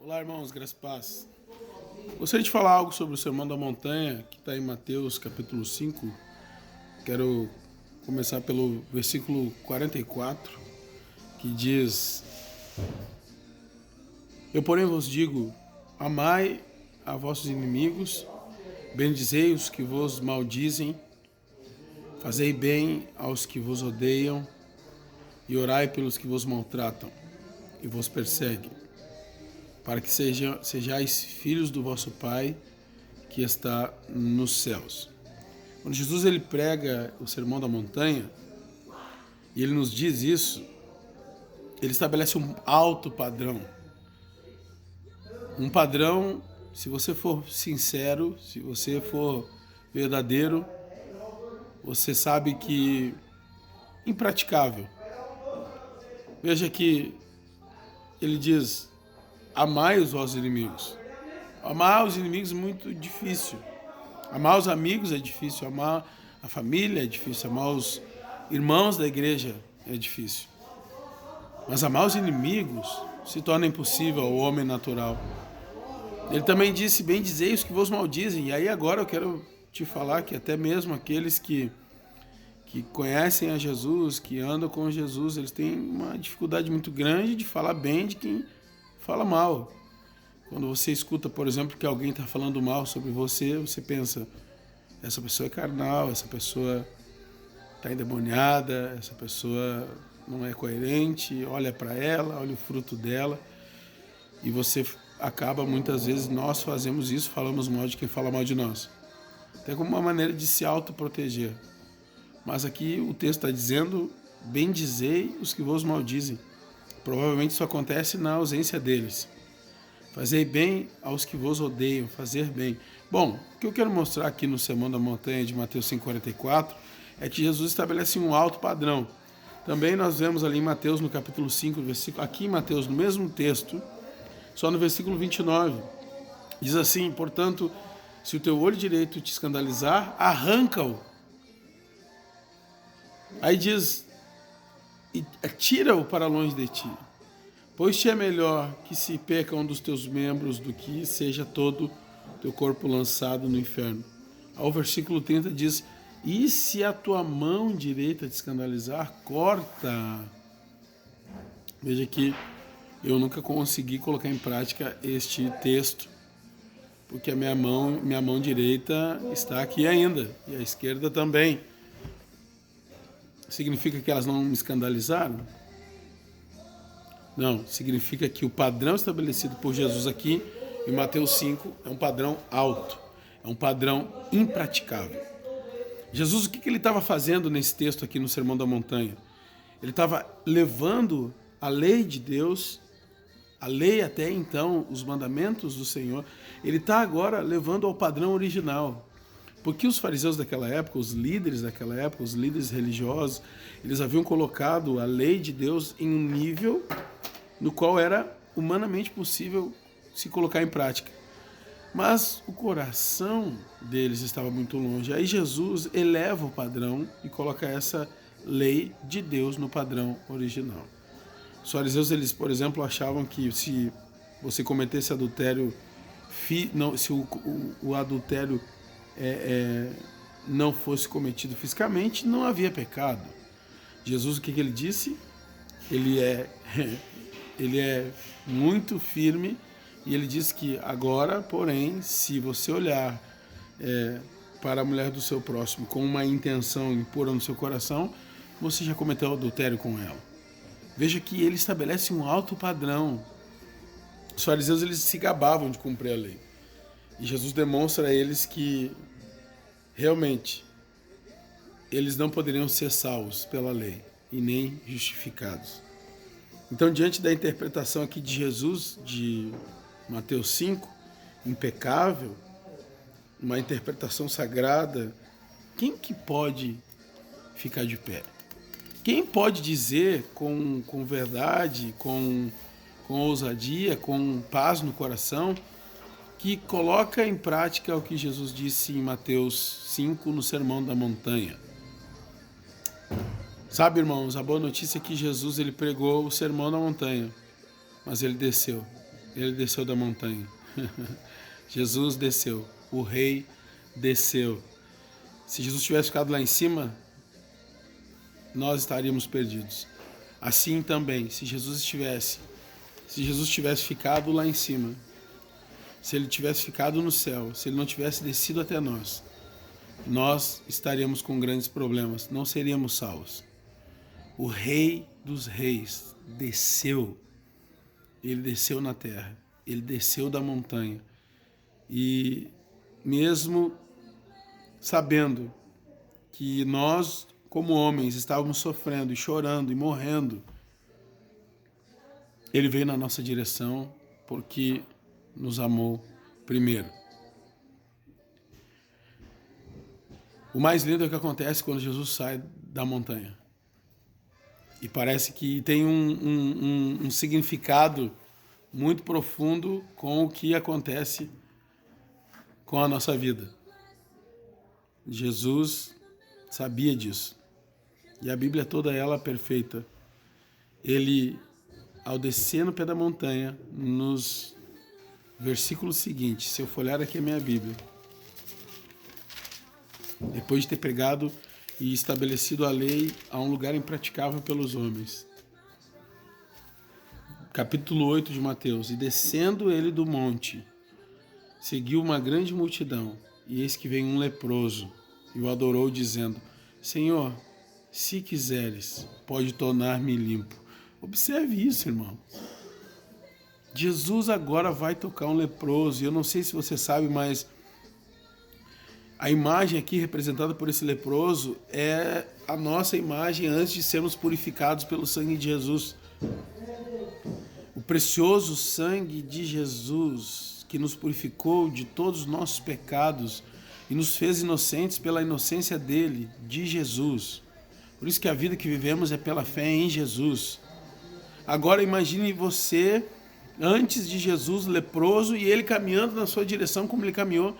Olá, irmãos, graças e paz. Gostaria de falar algo sobre o Sermão da Montanha, que está em Mateus capítulo 5. Quero começar pelo versículo 44, que diz: Eu, porém, vos digo, amai a vossos inimigos, bendizei os que vos maldizem, fazei bem aos que vos odeiam, e orai pelos que vos maltratam e vos perseguem, para que sejais filhos do vosso Pai que está nos céus. Quando Jesus ele prega o Sermão da Montanha e ele nos diz isso, ele estabelece um alto padrão. Um padrão, se você for sincero, se você for verdadeiro, você sabe que impraticável. Veja que ele diz: amai os vossos inimigos. Amar os inimigos é muito difícil. Amar os amigos é difícil. Amar a família é difícil. Amar os irmãos da igreja é difícil. Mas amar os inimigos se torna impossível ao homem natural. Ele também disse: bendizei os que vos maldizem. E aí agora eu quero te falar que até mesmo aqueles que conhecem a Jesus, que andam com Jesus, eles têm uma dificuldade muito grande de falar bem de quem fala mal. Quando você escuta, por exemplo, que alguém está falando mal sobre você, você pensa: essa pessoa é carnal, essa pessoa está endemoniada, essa pessoa não é coerente, olha para ela, olha o fruto dela. E você acaba, muitas vezes, nós fazemos isso, falamos mal de quem fala mal de nós. Até como uma maneira de se autoproteger. Mas aqui o texto está dizendo: bendizei os que vos maldizem. Provavelmente isso acontece na ausência deles. Fazei bem aos que vos odeiam, fazer bem. Bom, o que eu quero mostrar aqui no Sermão da Montanha de Mateus 5,44 é que Jesus estabelece um alto padrão. Também nós vemos ali em Mateus, no capítulo 5, versículo, aqui em Mateus, no mesmo texto, só no versículo 29, diz assim: portanto, se o teu olho direito te escandalizar, arranca-o. Aí diz: tira-o para longe de ti. Pois te é melhor que se peca um dos teus membros do que seja todo teu corpo lançado no inferno. Ao versículo 30 diz: e se a tua mão direita te escandalizar, corta. Veja que eu nunca consegui colocar em prática este texto, porque a minha mão direita está aqui ainda, e a esquerda também. Significa que elas não me escandalizaram? Não, significa que o padrão estabelecido por Jesus aqui em Mateus 5 é um padrão alto, é um padrão impraticável. Jesus, o que ele estava fazendo nesse texto aqui no Sermão da Montanha? Ele estava levando a lei de Deus, a lei até então, os mandamentos do Senhor, ele está agora levando ao padrão original. Porque os fariseus daquela época, os líderes daquela época, os líderes religiosos, eles haviam colocado a lei de Deus em um nível no qual era humanamente possível se colocar em prática. Mas o coração deles estava muito longe. Aí Jesus eleva o padrão e coloca essa lei de Deus no padrão original. Os fariseus, eles, por exemplo, achavam que se você cometesse adultério, se o adultério não fosse cometido fisicamente, não havia pecado. Jesus, o que ele disse? Ele é muito firme e ele diz que agora, porém, se você olhar para a mulher do seu próximo com uma intenção impura no seu coração, você já cometeu adultério com ela. Veja que ele estabelece um alto padrão. Os fariseus, eles se gabavam de cumprir a lei. E Jesus demonstra a eles que realmente eles não poderiam ser salvos pela lei e nem justificados. Então, diante da interpretação aqui de Jesus, de Mateus 5, impecável, uma interpretação sagrada, quem que pode ficar de pé? Quem pode dizer com verdade, com ousadia, com paz no coração, que coloca em prática o que Jesus disse em Mateus 5, no Sermão da Montanha? Sabe, irmãos, a boa notícia é que Jesus ele pregou o Sermão da Montanha, mas ele desceu. ele desceu da montanha. Jesus desceu, o rei desceu. Se Jesus tivesse ficado lá em cima, nós estaríamos perdidos. Assim também, se Jesus tivesse ficado lá em cima, se ele tivesse ficado no céu, se ele não tivesse descido até nós, nós estaríamos com grandes problemas, não seríamos salvos. O Rei dos Reis desceu, ele desceu na terra, ele desceu da montanha, e mesmo sabendo que nós, como homens, estávamos sofrendo e chorando e morrendo, ele veio na nossa direção porque nos amou primeiro. O mais lindo é o que acontece quando Jesus sai da montanha. E parece que tem um significado muito profundo com o que acontece com a nossa vida. Jesus sabia disso. E a Bíblia toda ela é perfeita. Ele, ao descer no pé da montanha, nos versículos seguintes, se eu folhear aqui a minha Bíblia, depois de ter pregado e estabelecido a lei a um lugar impraticável pelos homens. Capítulo 8 de Mateus. E descendo ele do monte, seguiu uma grande multidão, e eis que vem um leproso, e o adorou, dizendo: Senhor, se quiseres, pode tornar-me limpo. Observe isso, irmão. Jesus agora vai tocar um leproso, e eu não sei se você sabe, mas a imagem aqui representada por esse leproso é a nossa imagem antes de sermos purificados pelo sangue de Jesus. O precioso sangue de Jesus, que nos purificou de todos os nossos pecados e nos fez inocentes pela inocência dele, de Jesus. Por isso que a vida que vivemos é pela fé em Jesus. Agora imagine você, antes de Jesus, leproso, e ele caminhando na sua direção como ele caminhou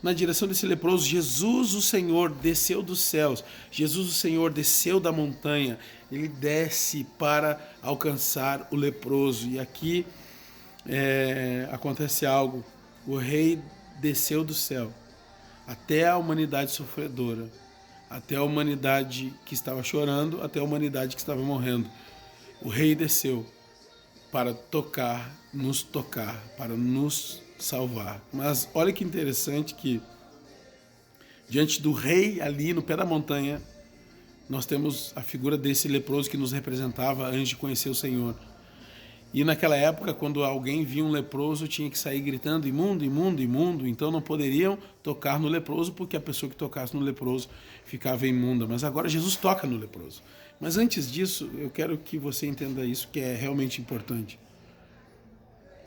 na direção desse leproso. Jesus, o Senhor, desceu dos céus. Jesus, o Senhor, desceu da montanha. Ele desce para alcançar o leproso. E aqui acontece algo. O rei desceu do céu até a humanidade sofredora, até a humanidade que estava chorando, até a humanidade que estava morrendo. O rei desceu para nos tocar, para nos salvar. Mas olha que interessante que diante do rei ali no pé da montanha, nós temos a figura desse leproso que nos representava antes de conhecer o Senhor. E naquela época, quando alguém via um leproso, tinha que sair gritando: imundo, imundo, imundo. Então não poderiam tocar no leproso, porque a pessoa que tocasse no leproso ficava imunda. Mas agora Jesus toca no leproso. Mas antes disso, eu quero que você entenda isso, que é realmente importante.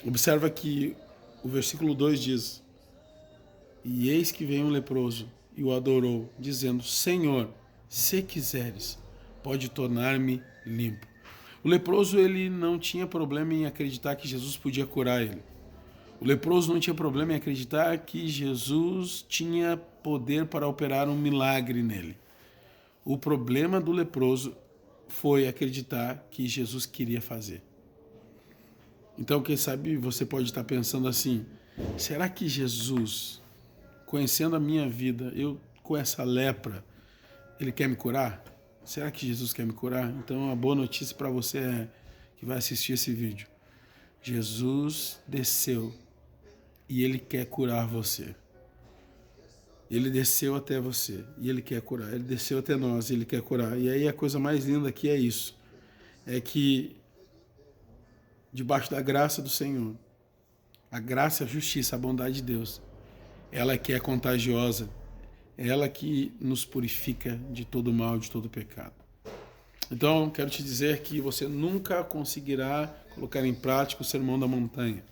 Observa que o versículo 2 diz: E eis que veio um leproso e o adorou, dizendo: Senhor, se quiseres, pode tornar-me limpo. O leproso, ele não tinha problema em acreditar que Jesus podia curar ele. O leproso não tinha problema em acreditar que Jesus tinha poder para operar um milagre nele. O problema do leproso foi acreditar que Jesus queria fazer. Então, quem sabe você pode estar pensando assim: será que Jesus, conhecendo a minha vida, eu com essa lepra, ele quer me curar? Será que Jesus quer me curar? Então, a boa notícia para você é que vai assistir esse vídeo. Jesus desceu e ele quer curar você. Ele desceu até você e ele quer curar. Ele desceu até nós e ele quer curar. E aí a coisa mais linda aqui é isso. É que debaixo da graça do Senhor, a graça, a justiça, a bondade de Deus, ela que é contagiosa, ela que nos purifica de todo mal, de todo pecado. Então, quero te dizer que você nunca conseguirá colocar em prática o sermão da montanha.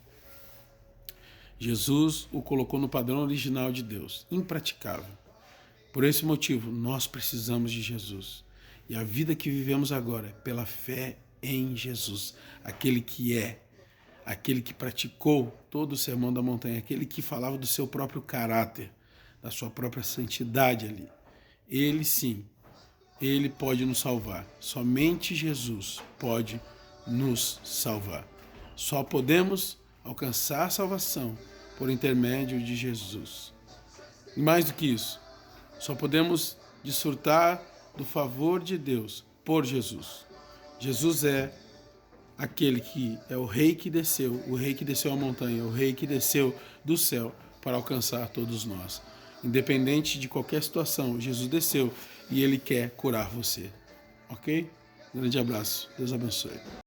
Jesus o colocou no padrão original de Deus, impraticável. Por esse motivo, nós precisamos de Jesus. E a vida que vivemos agora é pela fé em Jesus, aquele que praticou todo o sermão da montanha, aquele que falava do seu próprio caráter, da sua própria santidade ali. Ele sim, ele pode nos salvar. Somente Jesus pode nos salvar. Só podemos alcançar a salvação por intermédio de Jesus. E mais do que isso, só podemos desfrutar do favor de Deus por Jesus. Jesus é aquele que é o rei que desceu a montanha, o rei que desceu do céu para alcançar todos nós. Independente de qualquer situação, Jesus desceu e Ele quer curar você. Ok? Grande abraço. Deus abençoe.